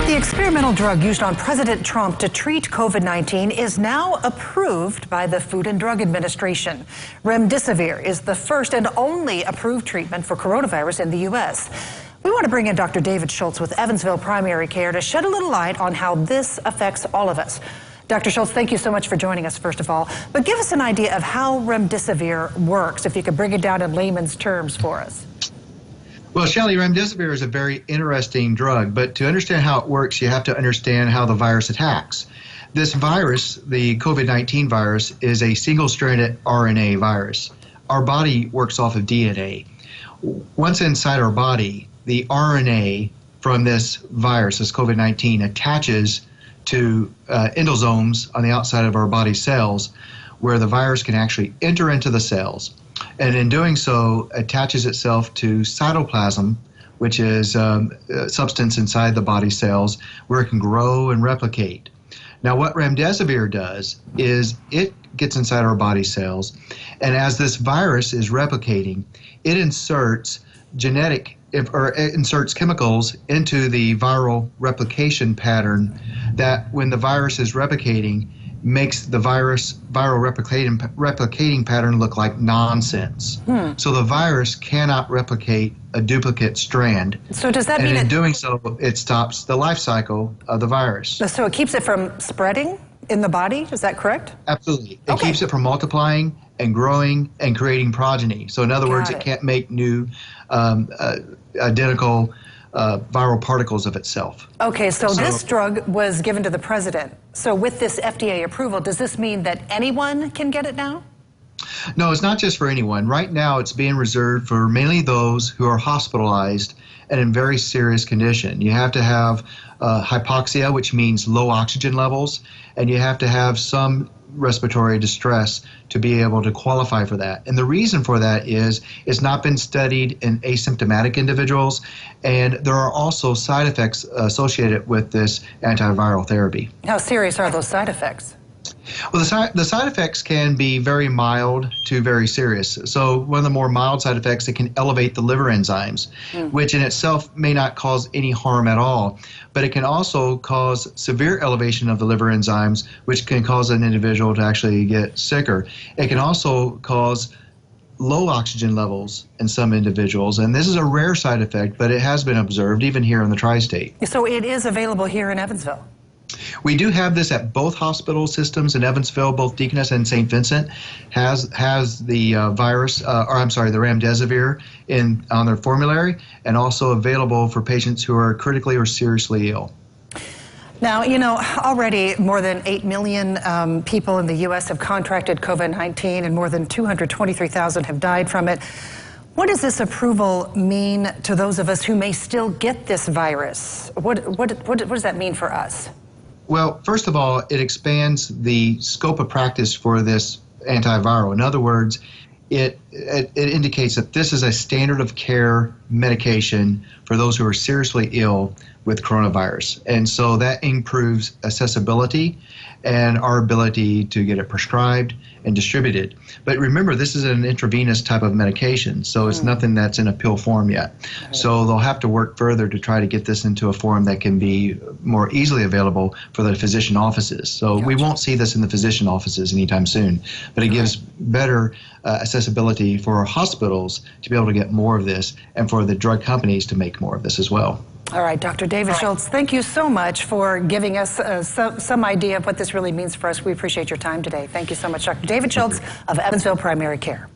The experimental drug used on President Trump to treat COVID-19 is now approved by the Food and Drug Administration. Remdesivir is the first and only approved treatment for coronavirus in the U.S. We want to bring in Dr. David Schultz with Evansville Primary Care to shed a little light on how this affects all of us. Dr. Schultz, thank you so much for joining us, first of all. But give us an idea of how Remdesivir works, if you could bring it down in layman's terms for us. Well, Shelley, Remdesivir is a very interesting drug, but to understand how it works, you have to understand how the virus attacks. This virus, the COVID-19 virus, is a single-stranded RNA virus. Our body works off of DNA. Once inside our body, the RNA from this virus, this COVID-19, attaches to endosomes on the outside of our body cells, where the virus can actually enter into the cells. And in doing so, attaches itself to cytoplasm, which is a substance inside the body cells where it can grow and replicate. Now, what Remdesivir does is it gets inside our body cells, and as this virus is replicating, it inserts inserts chemicals into the viral replication pattern that, when the virus is replicating, makes the viral replicating pattern look like nonsense. So the virus cannot replicate a duplicate strand. So does that mean in doing so, it stops the life cycle of the virus. So it keeps it from spreading in the body? Is that correct? Absolutely. It keeps it from multiplying and growing and creating progeny. So in other words, it can't make new identical viral particles of itself. Okay, so this drug was given to the president. So with this FDA approval, does this mean that anyone can get it now? No, it's not just for anyone. Right now, it's being reserved for mainly those who are hospitalized and in very serious condition. You have to have hypoxia, which means low oxygen levels, and you have to have some respiratory distress to be able to qualify for that. And the reason for that is it's not been studied in asymptomatic individuals, and there are also side effects associated with this antiviral therapy. How serious are those side effects? Well, the side effects can be very mild to very serious. So one of the more mild side effects, it can elevate the liver enzymes, which in itself may not cause any harm at all. But it can also cause severe elevation of the liver enzymes, which can cause an individual to actually get sicker. It can also cause low oxygen levels in some individuals. And this is a rare side effect, but it has been observed even here in the tri-state. So it is available here in Evansville? We do have this at both hospital systems in Evansville. Both Deaconess and St. Vincent has the the Remdesivir on their formulary, and also available for patients who are critically or seriously ill. Now, you know, already more than 8 million people in the U.S. have contracted COVID-19, and more than 223,000 have died from it. What does this approval mean to those of us who may still get this virus? What does that mean for us? Well, first of all, it expands the scope of practice for this antiviral. In other words, it indicates that this is a standard of care medication for those who are seriously ill with coronavirus. And so that improves accessibility and our ability to get it prescribed and distributed. But remember, this is an intravenous type of medication, so it's nothing that's in a pill form yet. So they'll have to work further to try to get this into a form that can be more easily available for the physician offices. So we won't see this in the physician offices anytime soon, but it gives better accessibility for our hospitals to be able to get more of this, and for the drug companies to make more of this as well. All right, Dr. David Schultz, thank you so much for giving us some idea of what this really means for us. We appreciate your time today. Thank you so much, Dr. David Schultz of Evansville Primary Care.